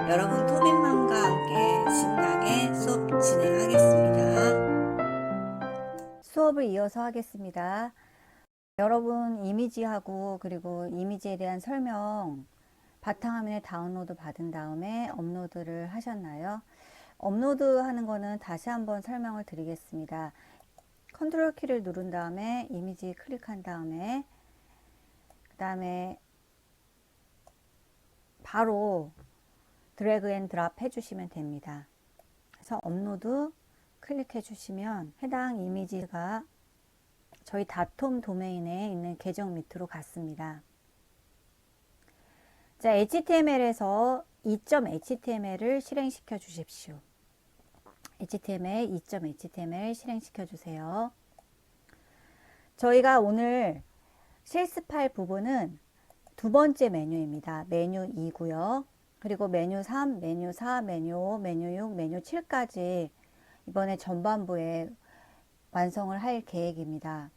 여러분 토빈맘과 함께 신나게 수업 진행하겠습니다. 수업을 이어서 하겠습니다. 여러분 이미지하고 그리고 이미지에 대한 설명 바탕화면에 다운로드 받은 다음에 업로드를 하셨나요? 업로드 하는 거는 다시 한번 설명을 드리겠습니다. 컨트롤 키를 누른 다음에 이미지 클릭한 다음에 그 다음에 바로 드래그 앤 드랍 해주시면 됩니다. 그래서 업로드 클릭해 주시면 해당 이미지가 저희 닷홈 도메인에 있는 계정 밑으로 갔습니다. 자, HTML에서 2.html을 실행시켜 주십시오. HTML 2.html 실행시켜 주세요. 저희가 오늘 실습할 부분은 두 번째 메뉴입니다. 메뉴 2고요. 그리고 메뉴 3, 메뉴 4, 메뉴 5, 메뉴 6, 메뉴 7까지 이번에 전반부에 완성을 할 계획입니다.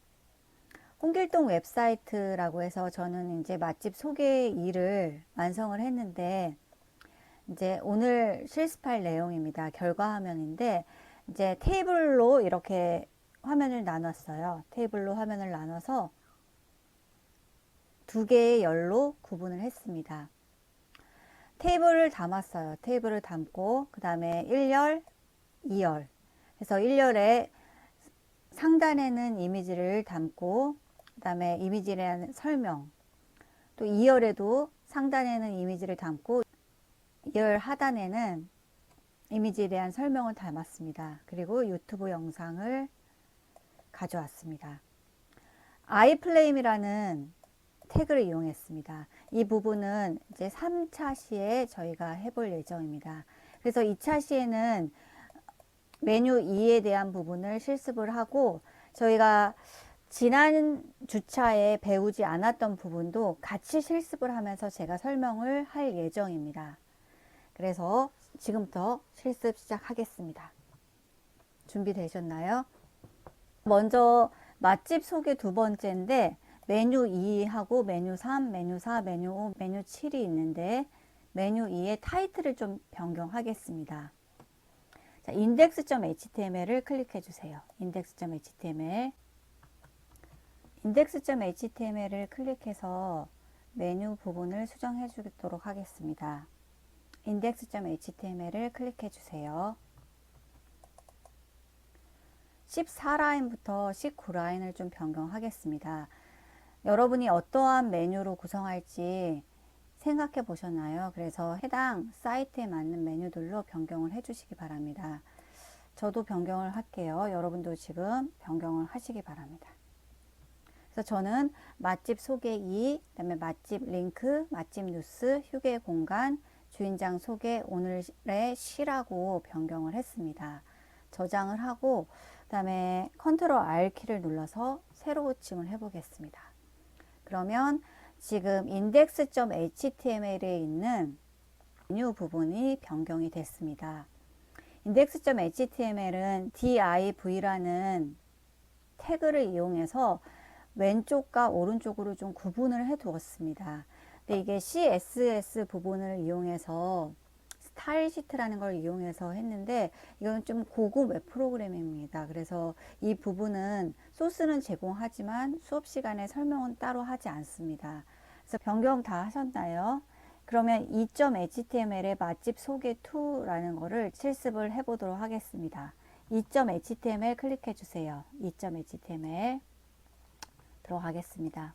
홍길동 웹사이트라고 해서 저는 이제 맛집 소개 2를 완성을 했는데 이제 오늘 실습할 내용입니다. 결과 화면인데 이제 테이블로 이렇게 화면을 나눴어요. 테이블로 화면을 나눠서 두 개의 열로 구분을 했습니다. 테이블을 담았어요. 테이블을 담고 그 다음에 1열, 2열 그래서 1열에 상단에는 이미지를 담고 그 다음에 이미지에 대한 설명, 또 2열에도 상단에는 이미지를 담고 2열 하단에는 이미지에 대한 설명을 담았습니다. 그리고 유튜브 영상을 가져왔습니다. 아이플레임이라는 태그를 이용했습니다. 이 부분은 이제 3차 시에 저희가 해볼 예정입니다. 그래서 2차 시에는 메뉴 2에 대한 부분을 실습을 하고 저희가 지난 주차에 배우지 않았던 부분도 같이 실습을 하면서 제가 설명을 할 예정입니다. 그래서 지금부터 실습 시작하겠습니다. 준비되셨나요? 먼저 맛집 소개 두 번째인데 메뉴 2하고 메뉴 3, 메뉴 4, 메뉴 5, 메뉴 7이 있는데 메뉴 2의 타이틀을 좀 변경하겠습니다. 자, index.html을 클릭해 주세요. index.html index.html을 클릭해서 메뉴 부분을 수정해 주도록 하겠습니다. index.html을 클릭해 주세요. 14라인부터 19라인을 좀 변경하겠습니다. 여러분이 어떠한 메뉴로 구성할지 생각해 보셨나요? 그래서 해당 사이트에 맞는 메뉴들로 변경을 해 주시기 바랍니다. 저도 변경을 할게요. 여러분도 지금 변경을 하시기 바랍니다. 그래서 저는 맛집 소개 2, 그다음에 맛집 링크, 맛집 뉴스, 휴게 공간, 주인장 소개, 오늘의 시라고 변경을 했습니다. 저장을 하고 그다음에 컨트롤 R 키를 눌러서 새로 고침을 해 보겠습니다. 그러면 지금 index.html에 있는 메뉴 부분이 변경이 됐습니다. index.html은 div라는 태그를 이용해서 왼쪽과 오른쪽으로 좀 구분을 해 두었습니다. 근데 이게 CSS 부분을 이용해서 스타일 시트라는 걸 이용해서 했는데 이건 좀 고급 웹 프로그램입니다. 그래서 이 부분은 소스는 제공하지만 수업 시간에 설명은 따로 하지 않습니다. 그래서 변경 다 하셨나요? 그러면 2.html의 맛집 소개 2라는 거를 실습을 해 보도록 하겠습니다. 2.html 클릭해 주세요. 2.html 들어가겠습니다.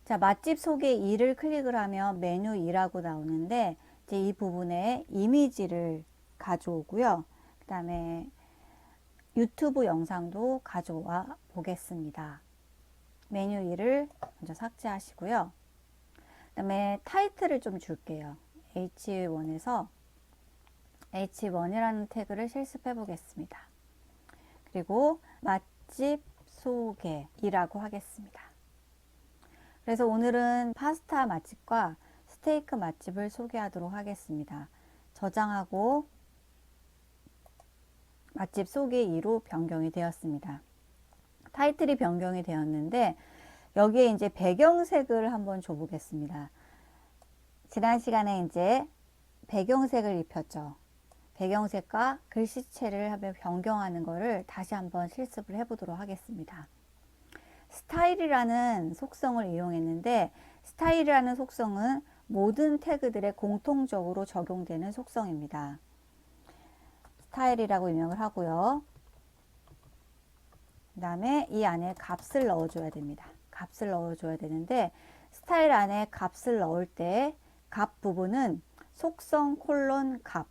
자, 맛집 소개 2를 클릭을 하면 메뉴 2라고 나오는데 이제 이 부분에 이미지를 가져오고요. 그 다음에 유튜브 영상도 가져와 보겠습니다. 메뉴 2를 먼저 삭제하시고요. 그 다음에 타이틀을 좀 줄게요. H1에서 H1이라는 태그를 실습해 보겠습니다. 그리고 맛집 소개이라고 하겠습니다. 그래서 오늘은 파스타 맛집과 스테이크 맛집을 소개하도록 하겠습니다. 저장하고 맛집 소개 2로 변경이 되었습니다. 타이틀이 변경이 되었는데 여기에 이제 배경색을 한번 줘 보겠습니다. 지난 시간에 이제 배경색을 입혔죠. 배경색과 글씨체를 하며 변경하는 것을 다시 한번 실습을 해보도록 하겠습니다. 스타일이라는 속성을 이용했는데, 스타일이라는 속성은 모든 태그들에 공통적으로 적용되는 속성입니다. 스타일이라고 임명을 하고요. 그 다음에 이 안에 값을 넣어줘야 됩니다. 값을 넣어줘야 되는데, 스타일 안에 값을 넣을 때 값 부분은 속성 콜론 값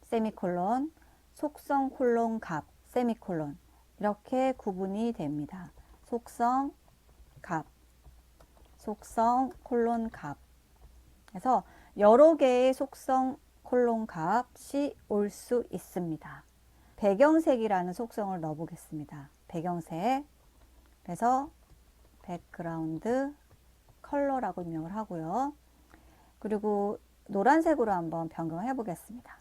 세미콜론, 속성 콜론 값 세미콜론, 이렇게 구분이 됩니다. 속성 값, 속성 콜론 값. 그래서 여러 개의 속성 콜론 값이 올 수 있습니다. 배경색이라는 속성을 넣어 보겠습니다. 배경색. 그래서 백그라운드 컬러라고 입력을 하고요. 그리고 노란색으로 한번 변경해 보겠습니다.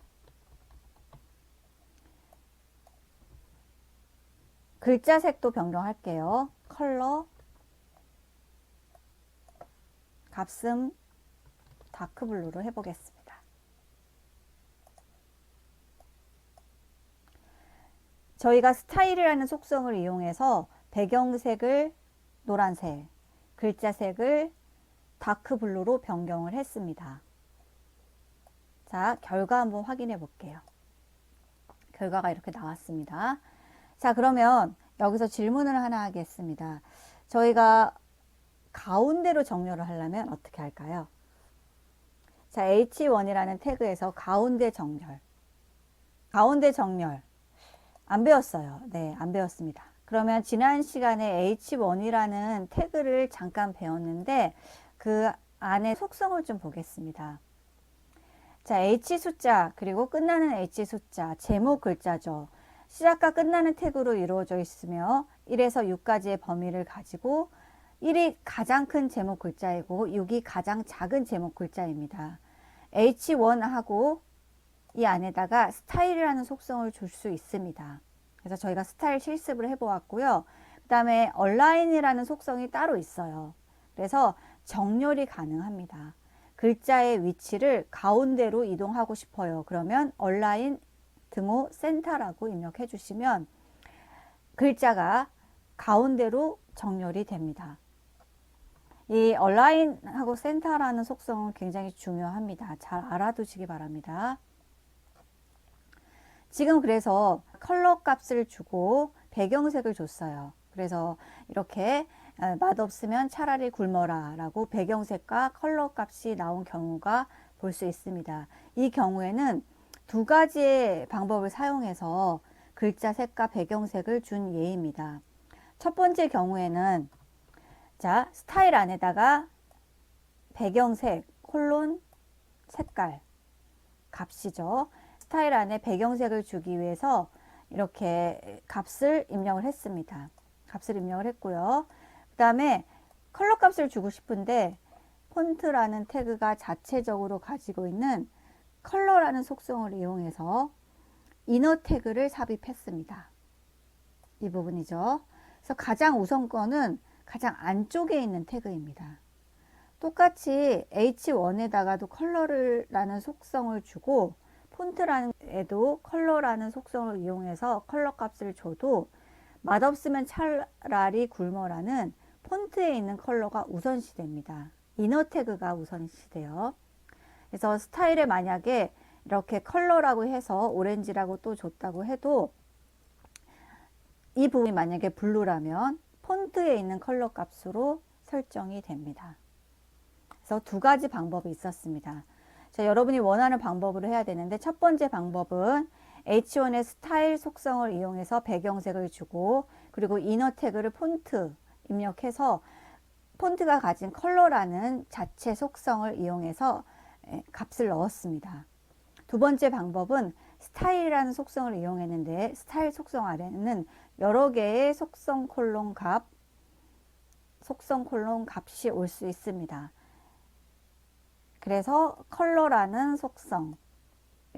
글자 색도 변경할게요. 컬러, 값음 다크블루로 해보겠습니다. 저희가 스타일이라는 속성을 이용해서 배경색을 노란색, 글자색을 다크블루로 변경을 했습니다. 자, 결과 한번 확인해 볼게요. 결과가 이렇게 나왔습니다. 자, 그러면 여기서 질문을 하나 하겠습니다. 저희가 가운데로 정렬을 하려면 어떻게 할까요? 자, H1이라는 태그에서 가운데 정렬. 가운데 정렬. 안 배웠어요. 네, 안 배웠습니다. 그러면 지난 시간에 H1이라는 태그를 잠깐 배웠는데 그 안에 속성을 좀 보겠습니다. 자, H 숫자, 그리고 끝나는 H 숫자, 제목 글자죠. 시작과 끝나는 태그로 이루어져 있으며 1에서 6까지의 범위를 가지고 1이 가장 큰 제목 글자이고 6이 가장 작은 제목 글자입니다. H1하고 이 안에다가 스타일이라는 속성을 줄 수 있습니다. 그래서 저희가 스타일 실습을 해보았고요. 그 다음에 얼라인이라는 속성이 따로 있어요. 그래서 정렬이 가능합니다. 글자의 위치를 가운데로 이동하고 싶어요. 그러면 얼라인 등호 센터라고 입력해 주시면 글자가 가운데로 정렬이 됩니다. 이 얼라인하고 센터라는 속성은 굉장히 중요합니다. 잘 알아두시기 바랍니다. 지금 그래서 컬러 값을 주고 배경색을 줬어요. 그래서 이렇게 맛없으면 차라리 굶어라 라고 배경색과 컬러 값이 나온 경우가 볼 수 있습니다. 이 경우에는 두 가지의 방법을 사용해서 글자 색과 배경색을 준 예입니다. 첫 번째 경우에는 자, 스타일 안에다가 배경색 콜론 색깔 값이죠. 스타일 안에 배경색을 주기 위해서 이렇게 값을 입력을 했습니다. 값을 입력을 했고요. 그 다음에 컬러 값을 주고 싶은데 폰트라는 태그가 자체적으로 가지고 있는 컬러라는 속성을 이용해서 이너 태그를 삽입했습니다. 이 부분이죠. 그래서 가장 우선권은 가장 안쪽에 있는 태그입니다. 똑같이 H1에다가도 컬러라는 속성을 주고 폰트라는 에도 컬러라는 속성을 이용해서 컬러 값을 줘도 맛없으면 차라리 굶어라는 폰트에 있는 컬러가 우선시 됩니다. 이너 태그가 우선시 돼요. 그래서 스타일에 만약에 이렇게 컬러라고 해서 오렌지라고 또 줬다고 해도 이 부분이 만약에 블루라면 폰트에 있는 컬러 값으로 설정이 됩니다. 그래서 두 가지 방법이 있었습니다. 자, 여러분이 원하는 방법으로 해야 되는데 첫 번째 방법은 H1의 스타일 속성을 이용해서 배경색을 주고 그리고 이너 태그를 폰트 입력해서 폰트가 가진 컬러라는 자체 속성을 이용해서 값을 넣었습니다. 두 번째 방법은 스타일이라는 속성을 이용했는데 스타일 속성 아래는 여러 개의 속성 콜론 값이 올 수 있습니다. 그래서 컬러라는 속성,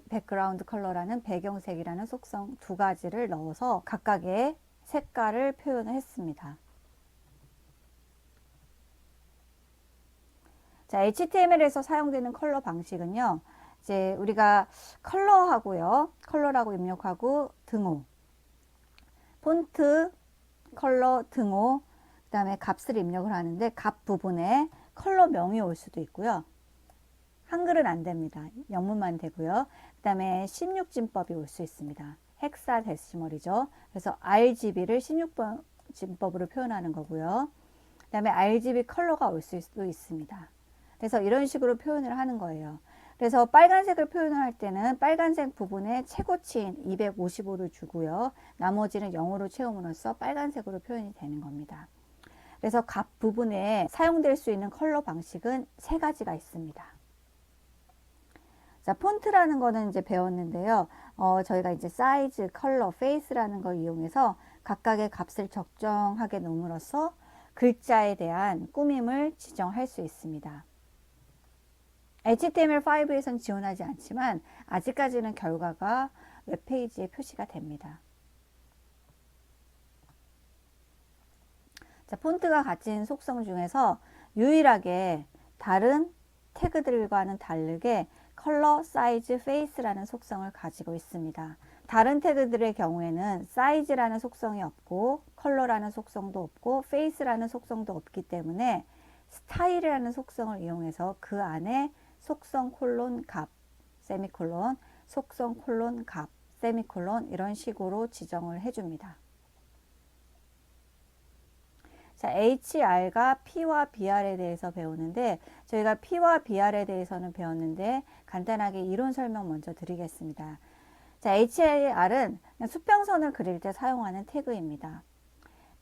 백그라운드 컬러라는 배경색이라는 속성 두 가지를 넣어서 각각의 색깔을 표현을 했습니다. 자, HTML에서 사용되는 컬러 방식은요. 이제 우리가 컬러하고요. 컬러라고 입력하고 등호, 폰트, 컬러, 등호, 그 다음에 값을 입력을 하는데 값 부분에 컬러명이 올 수도 있고요. 한글은 안 됩니다. 영문만 되고요. 그 다음에 16진법이 올 수 있습니다. 헥사데시멀이죠. 그래서 RGB를 16진법으로 표현하는 거고요. 그 다음에 RGB 컬러가 올 수도 있습니다. 그래서 이런 식으로 표현을 하는 거예요. 그래서 빨간색을 표현을 할 때는 빨간색 부분에 최고치인 255를 주고요. 나머지는 0으로 채움으로써 빨간색으로 표현이 되는 겁니다. 그래서 각 부분에 사용될 수 있는 컬러 방식은 세 가지가 있습니다. 자, 폰트라는 거는 이제 배웠는데요. 저희가 이제 사이즈, 컬러, 페이스라는 걸 이용해서 각각의 값을 적정하게 놓음으로써 글자에 대한 꾸밈을 지정할 수 있습니다. HTML5에선 지원하지 않지만 아직까지는 결과가 웹페이지에 표시가 됩니다. 자, 폰트가 가진 속성 중에서 유일하게 다른 태그들과는 다르게 컬러, 사이즈, 페이스라는 속성을 가지고 있습니다. 다른 태그들의 경우에는 사이즈라는 속성이 없고 컬러라는 속성도 없고 페이스라는 속성도 없기 때문에 스타일이라는 속성을 이용해서 그 안에 속성 콜론 값, 세미콜론, 속성 콜론 값, 세미콜론 이런 식으로 지정을 해줍니다. 자, HR과 P와 BR에 대해서 배우는데 저희가 P와 BR에 대해서는 배웠는데 간단하게 이론 설명 먼저 드리겠습니다. 자, HR은 수평선을 그릴 때 사용하는 태그입니다.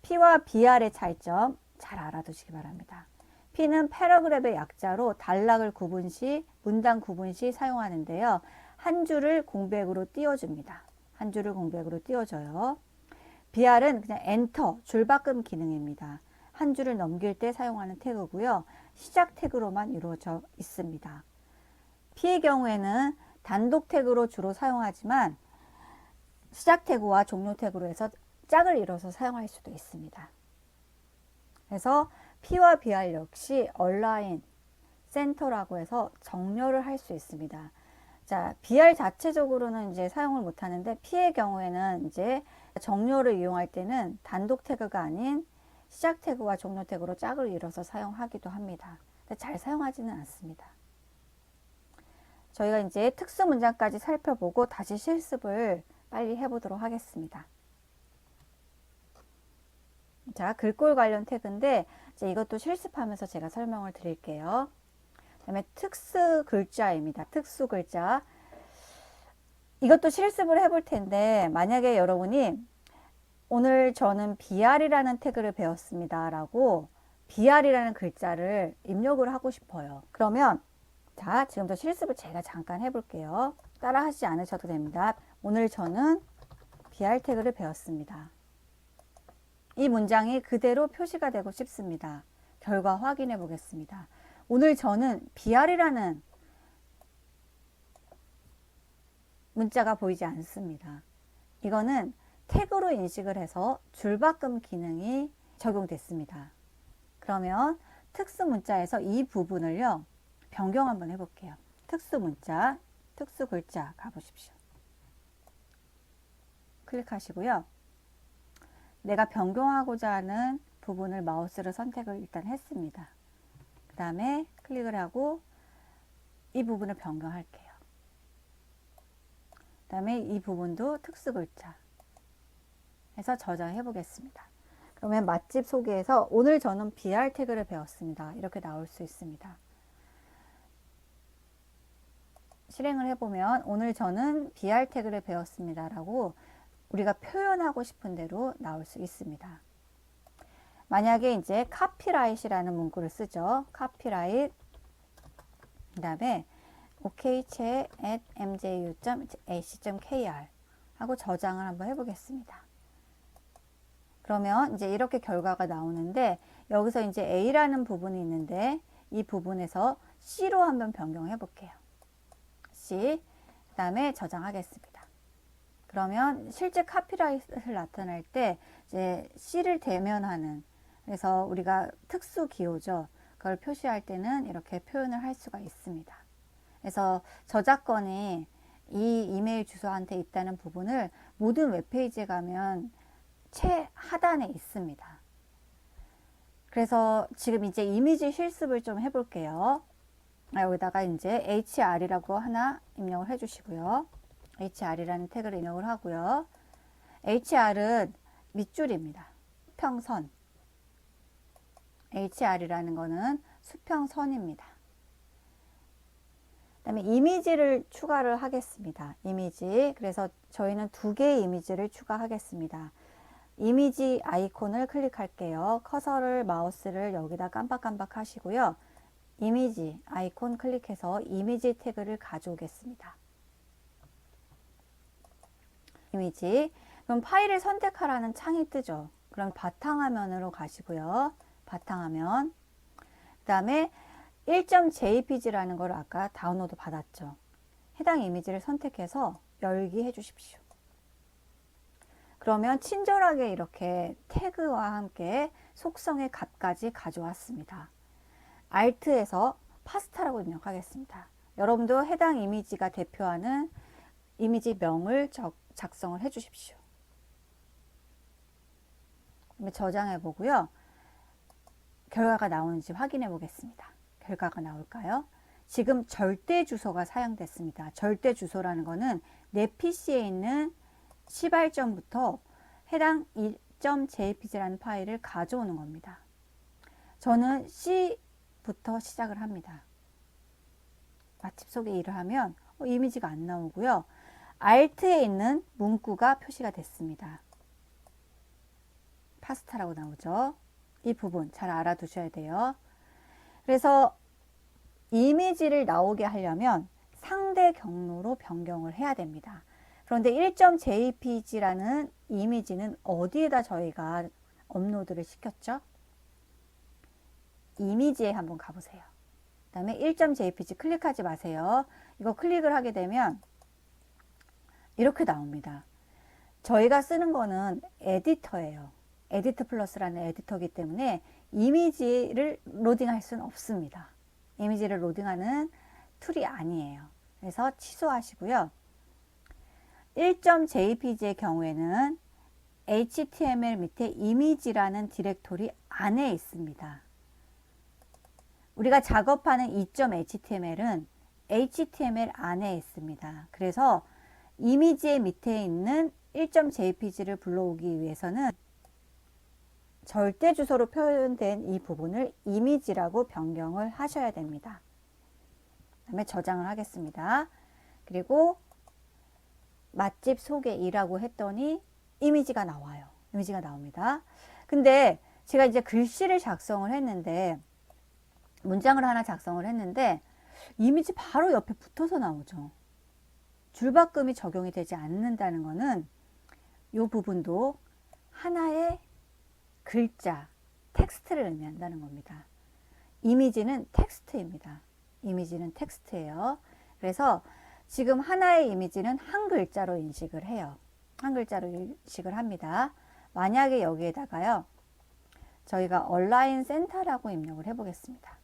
P와 BR의 차이점 잘 알아두시기 바랍니다. P는 패러그래프의 약자로 단락을 구분 시, 문단 구분 시 사용하는데요. 한 줄을 공백으로 띄워줍니다. 한 줄을 공백으로 띄워줘요. BR은 그냥 엔터, 줄바꿈 기능입니다. 한 줄을 넘길 때 사용하는 태그고요. 시작 태그로만 이루어져 있습니다. P의 경우에는 단독 태그로 주로 사용하지만 시작 태그와 종료 태그로 해서 짝을 이뤄서 사용할 수도 있습니다. 그래서 P와 BR 역시 얼라인, 센터라고 해서 정렬을 할 수 있습니다. 자, BR 자체적으로는 이제 사용을 못 하는데 P의 경우에는 이제 정렬을 이용할 때는 단독 태그가 아닌 시작 태그와 종료 태그로 짝을 이뤄서 사용하기도 합니다. 근데 잘 사용하지는 않습니다. 저희가 이제 특수 문장까지 살펴보고 다시 실습을 빨리 해보도록 하겠습니다. 자, 글꼴 관련 태그인데 이제 이것도 실습하면서 제가 설명을 드릴게요. 그다음에 특수 글자입니다. 특수 글자. 이것도 실습을 해볼 텐데 만약에 여러분이 오늘 저는 BR이라는 태그를 배웠습니다 라고 BR이라는 글자를 입력을 하고 싶어요. 그러면 자, 지금부터 실습을 제가 잠깐 해볼게요. 따라 하시지 않으셔도 됩니다. 오늘 저는 BR 태그를 배웠습니다. 이 문장이 그대로 표시가 되고 싶습니다. 결과 확인해 보겠습니다. 오늘 저는 BR이라는 문자가 보이지 않습니다. 이거는 태그로 인식을 해서 줄바꿈 기능이 적용됐습니다. 그러면 특수 문자에서 이 부분을요, 변경 한번 해볼게요. 특수 문자, 특수 글자 가보십시오. 클릭하시고요. 내가 변경하고자 하는 부분을 마우스로 선택을 일단 했습니다. 그 다음에 클릭을 하고 이 부분을 변경할게요. 그 다음에 이 부분도 특수 글자 해서 저장해 보겠습니다. 그러면 맛집 소개에서 오늘 저는 BR 태그를 배웠습니다. 이렇게 나올 수 있습니다. 실행을 해보면 오늘 저는 BR 태그를 배웠습니다 라고 우리가 표현하고 싶은 대로 나올 수 있습니다. 만약에 이제 카피라이트라는 문구를 쓰죠. 카피라이트 그 다음에 okche@mju.ac.kr 하고 저장을 한번 해보겠습니다. 그러면 이제 이렇게 결과가 나오는데 여기서 이제 A라는 부분이 있는데 이 부분에서 C로 한번 변경해 볼게요. C 그 다음에 저장하겠습니다. 그러면 실제 카피라이트를 나타낼 때 이제 C를 대면하는 그래서 우리가 특수 기호죠. 그걸 표시할 때는 이렇게 표현을 할 수가 있습니다. 그래서 저작권이 이 이메일 주소한테 있다는 부분을 모든 웹페이지에 가면 최하단에 있습니다. 그래서 지금 이제 이미지 실습을 좀 해볼게요. 여기다가 이제 HR이라고 하나 입력을 해주시고요. HR이라는 태그를 입력을 하고요. HR은 밑줄입니다. 수평선. HR이라는 거는 수평선입니다. 그 다음에 이미지를 추가를 하겠습니다. 이미지. 그래서 저희는 2개의 이미지를 추가하겠습니다. 이미지 아이콘을 클릭할게요. 커서를 마우스를 여기다 깜빡깜빡 하시고요. 이미지 아이콘 클릭해서 이미지 태그를 가져오겠습니다. 이미지. 그럼 파일을 선택하라는 창이 뜨죠. 그럼 바탕화면으로 가시고요. 바탕화면. 그 다음에 1.jpg라는 걸 아까 다운로드 받았죠. 해당 이미지를 선택해서 열기 해 주십시오. 그러면 친절하게 이렇게 태그와 함께 속성의 값까지 가져왔습니다. Alt에서 파스타라고 입력하겠습니다. 여러분도 해당 이미지가 대표하는 이미지명을 작성을 해 주십시오. 저장해 보고요. 결과가 나오는지 확인해 보겠습니다. 결과가 나올까요? 지금 절대 주소가 사용됐습니다. 절대 주소라는 거는 내 PC에 있는 시발점부터 해당 2.jpg라는 파일을 가져오는 겁니다. 저는 C부터 시작을 합니다. 마침 속에 일을 하면 이미지가 안 나오고요. Alt에 있는 문구가 표시가 됐습니다. 파스타라고 나오죠. 이 부분 잘 알아두셔야 돼요. 그래서 이미지를 나오게 하려면 상대 경로로 변경을 해야 됩니다. 그런데 1.jpg라는 이미지는 어디에다 저희가 업로드를 시켰죠? 이미지에 한번 가보세요. 그 다음에 1.jpg 클릭하지 마세요. 이거 클릭을 하게 되면 이렇게 나옵니다. 저희가 쓰는 거는 에디터예요. 에디트 플러스라는 에디터이기 때문에 이미지를 로딩할 수는 없습니다. 이미지를 로딩하는 툴이 아니에요. 그래서 취소하시고요. 1.jpg의 경우에는 HTML 밑에 이미지라는 디렉토리 안에 있습니다. 우리가 작업하는 2.html은 HTML 안에 있습니다. 그래서 이미지의 밑에 있는 1.jpg를 불러오기 위해서는 절대 주소로 표현된 이 부분을 이미지라고 변경을 하셔야 됩니다. 그 다음에 저장을 하겠습니다. 그리고 맛집 소개이라고 했더니 이미지가 나와요. 이미지가 나옵니다. 근데 제가 이제 글씨를 작성을 했는데 문장을 하나 작성을 했는데 이미지 바로 옆에 붙어서 나오죠. 줄바꿈이 적용이 되지 않는다는 것은 이 부분도 하나의 글자, 텍스트를 의미한다는 겁니다. 이미지는 텍스트입니다. 이미지는 텍스트예요. 그래서 지금 하나의 이미지는 한 글자로 인식을 해요. 한 글자로 인식을 합니다. 만약에 여기에다가요, 저희가 얼라인 센터라고 입력을 해보겠습니다.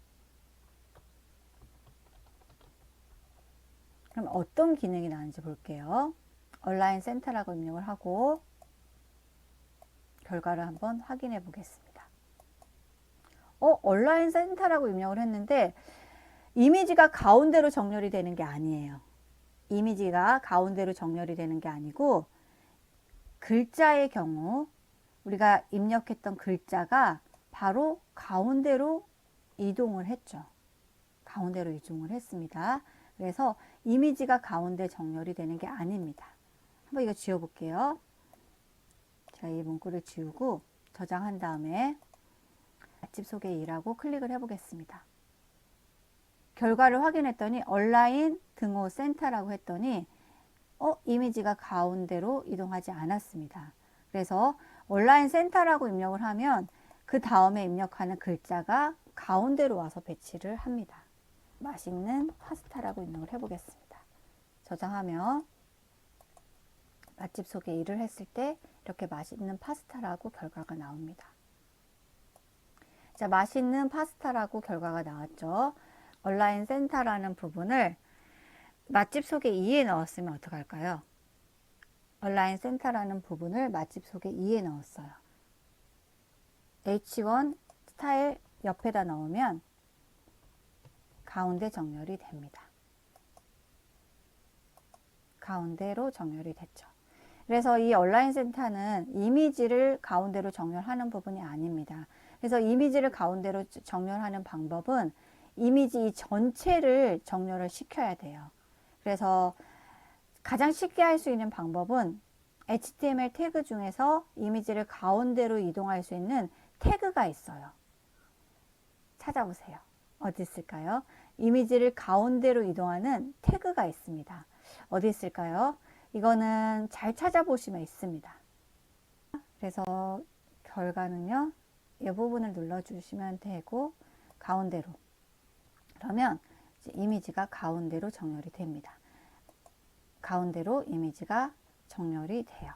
그럼 어떤 기능이 나는지 볼게요. 얼라인 센터라고 입력을 하고 결과를 한번 확인해 보겠습니다. 얼라인 센터라고 입력을 했는데 이미지가 가운데로 정렬이 되는 게 아니에요. 이미지가 가운데로 정렬이 되는 게 아니고 글자의 경우 우리가 입력했던 글자가 바로 가운데로 이동을 했죠. 가운데로 이동을 했습니다. 그래서 이미지가 가운데 정렬이 되는 게 아닙니다. 한번 이거 지워볼게요. 자, 이 문구를 지우고 저장한 다음에 맛집 소개이라고 클릭을 해보겠습니다. 결과를 확인했더니 얼라인 등호 센터라고 했더니 이미지가 가운데로 이동하지 않았습니다. 그래서 얼라인 센터라고 입력을 하면 그 다음에 입력하는 글자가 가운데로 와서 배치를 합니다. 맛있는 파스타라고 입력을 해보겠습니다. 저장하면 맛집 소개 일을 했을 때 이렇게 맛있는 파스타라고 결과가 나옵니다. 자, 맛있는 파스타라고 결과가 나왔죠. 얼라인 센터라는 부분을 맛집 소개 2에 넣었으면 어떡할까요? 온라인 센터라는 부분을 맛집 소개 2에 넣었어요. H1 스타일 옆에다 넣으면 가운데 정렬이 됩니다. 가운데로 정렬이 됐죠. 그래서 이 온라인 센터는 이미지를 가운데로 정렬하는 부분이 아닙니다. 그래서 이미지를 가운데로 정렬하는 방법은 이미지 이 전체를 정렬을 시켜야 돼요. 그래서 가장 쉽게 할 수 있는 방법은 HTML 태그 중에서 이미지를 가운데로 이동할 수 있는 태그가 있어요. 찾아보세요. 어디 있을까요? 이미지를 가운데로 이동하는 태그가 있습니다. 어디 있을까요? 이거는 잘 찾아보시면 있습니다. 그래서 결과는요, 이 부분을 눌러주시면 되고, 가운데로. 그러면 이제 이미지가 가운데로 정렬이 됩니다. 가운데로 이미지가 정렬이 돼요.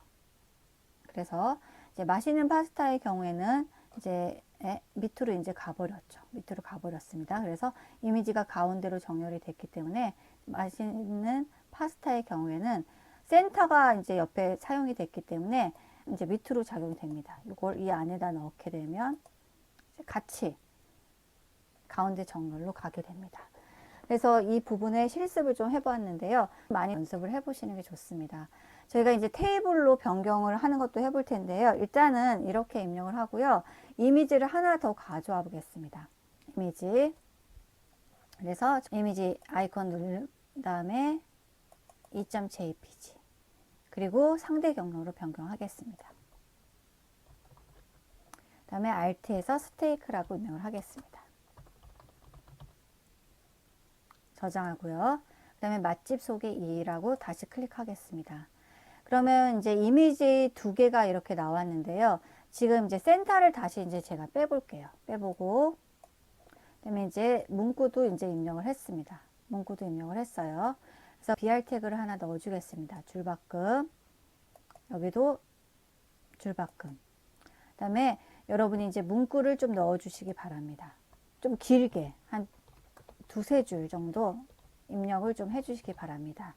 그래서 이제 맛있는 파스타의 경우에는 이제 밑으로 이제 가버렸죠. 밑으로 가버렸습니다. 그래서 이미지가 가운데로 정렬이 됐기 때문에 맛있는 파스타의 경우에는 센터가 이제 옆에 사용이 됐기 때문에 이제 밑으로 작용이 됩니다. 이걸 이 안에다 넣게 되면 같이 가운데 정렬로 가게 됩니다. 그래서 이 부분에 실습을 좀 해보았는데요. 많이 연습을 해보시는 게 좋습니다. 저희가 이제 테이블로 변경을 하는 것도 해볼 텐데요. 일단은 이렇게 입력을 하고요. 이미지를 하나 더 가져와 보겠습니다. 이미지. 그래서 이미지 아이콘 누른 다음에 2.jpg. 그리고 상대 경로로 변경하겠습니다. 그 다음에 Alt에서 스테이크라고 입력을 하겠습니다. 저장하고요. 그 다음에 맛집 소개 2라고 다시 클릭하겠습니다. 그러면 이제 이미지 두 개가 이렇게 나왔는데요. 지금 이제 센터를 다시 이제 제가 빼볼게요. 빼보고, 그 다음에 이제 문구도 이제 입력을 했습니다. 문구도 입력을 했어요. 그래서 BR 태그를 하나 넣어주겠습니다. 줄바꿈. 여기도 줄바꿈. 그 다음에 여러분이 이제 문구를 좀 넣어주시기 바랍니다. 좀 길게, 한 두세 줄 정도 입력을 좀 해주시기 바랍니다.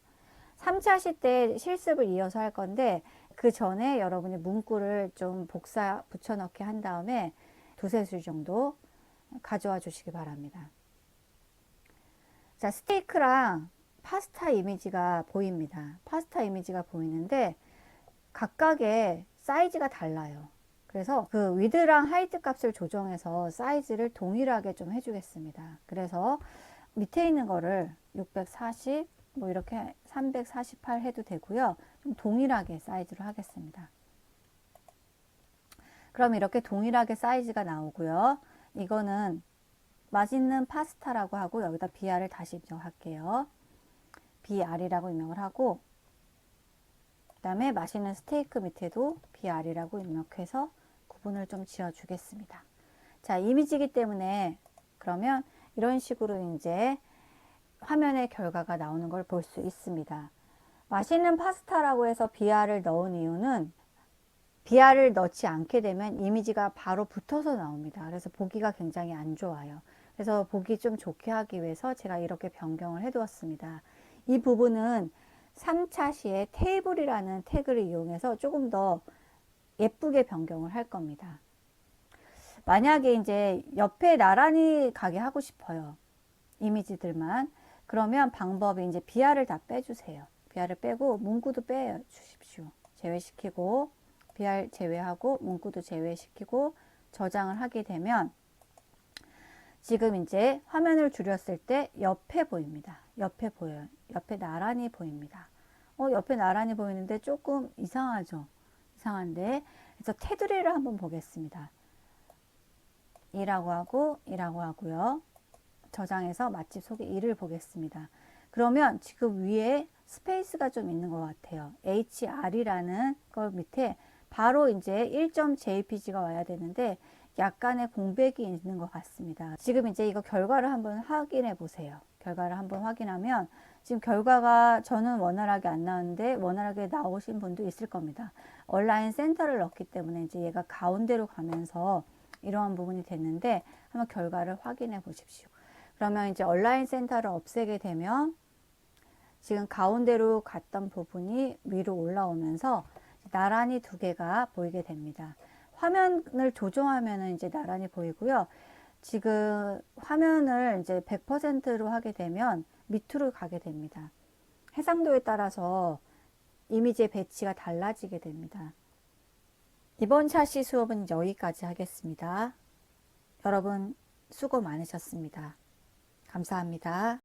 3차 하실 때 실습을 이어서 할 건데 그 전에 여러분이 문구를 좀 복사 붙여넣기 한 다음에 두세 줄 정도 가져와 주시기 바랍니다. 자, 스테이크랑 파스타 이미지가 보입니다. 파스타 이미지가 보이는데 각각의 사이즈가 달라요. 그래서 그 위드랑 하이트 값을 조정해서 사이즈를 동일하게 좀 해주겠습니다. 그래서 밑에 있는 거를 640, 뭐 이렇게 348 해도 되고요. 좀 동일하게 사이즈로 하겠습니다. 그럼 이렇게 동일하게 사이즈가 나오고요. 이거는 맛있는 파스타라고 하고 여기다 BR을 다시 입력할게요. BR이라고 입력을 하고 그 다음에 맛있는 스테이크 밑에도 BR이라고 입력해서 구분을 좀 지어 주겠습니다. 자, 이미지이기 때문에 그러면 이런 식으로 이제 화면에 결과가 나오는 걸 볼 수 있습니다. 맛있는 파스타라고 해서 BR을 넣은 이유는 BR을 넣지 않게 되면 이미지가 바로 붙어서 나옵니다. 그래서 보기가 굉장히 안 좋아요. 그래서 보기 좀 좋게 하기 위해서 제가 이렇게 변경을 해 두었습니다. 이 부분은 3차 시에 테이블이라는 태그를 이용해서 조금 더 예쁘게 변경을 할 겁니다. 만약에 이제 옆에 나란히 가게 하고 싶어요. 이미지들만. 그러면 방법이 이제 BR을 다 빼주세요. BR을 빼고 문구도 빼주십시오. 제외시키고 BR 제외하고 문구도 제외시키고 저장을 하게 되면 지금 이제 화면을 줄였을 때 옆에 보입니다. 옆에 보여요. 옆에 나란히 보입니다. 옆에 나란히 보이는데 조금 이상하죠? 이상한데. 그래서 테두리를 한번 보겠습니다. 2라고 하고 2라고 하고요. 저장해서 맛집 소개 2를 보겠습니다. 그러면 지금 위에 스페이스가 좀 있는 것 같아요. HR이라는 걸 밑에 바로 이제 1.jpg가 와야 되는데 약간의 공백이 있는 것 같습니다. 지금 이제 이거 결과를 한번 확인해 보세요. 결과를 한번 확인하면 지금 결과가 저는 원활하게 안 나오는데 원활하게 나오신 분도 있을 겁니다. 온라인 센터를 넣기 때문에 이제 얘가 가운데로 가면서 이러한 부분이 됐는데 한번 결과를 확인해 보십시오. 그러면 이제 온라인 센터를 없애게 되면 지금 가운데로 갔던 부분이 위로 올라오면서 나란히 두 개가 보이게 됩니다. 화면을 조정하면 이제 나란히 보이고요. 지금 화면을 이제 100%로 하게 되면 밑으로 가게 됩니다. 해상도에 따라서 이미지의 배치가 달라지게 됩니다. 이번 샤시 수업은 여기까지 하겠습니다. 여러분 수고 많으셨습니다. 감사합니다.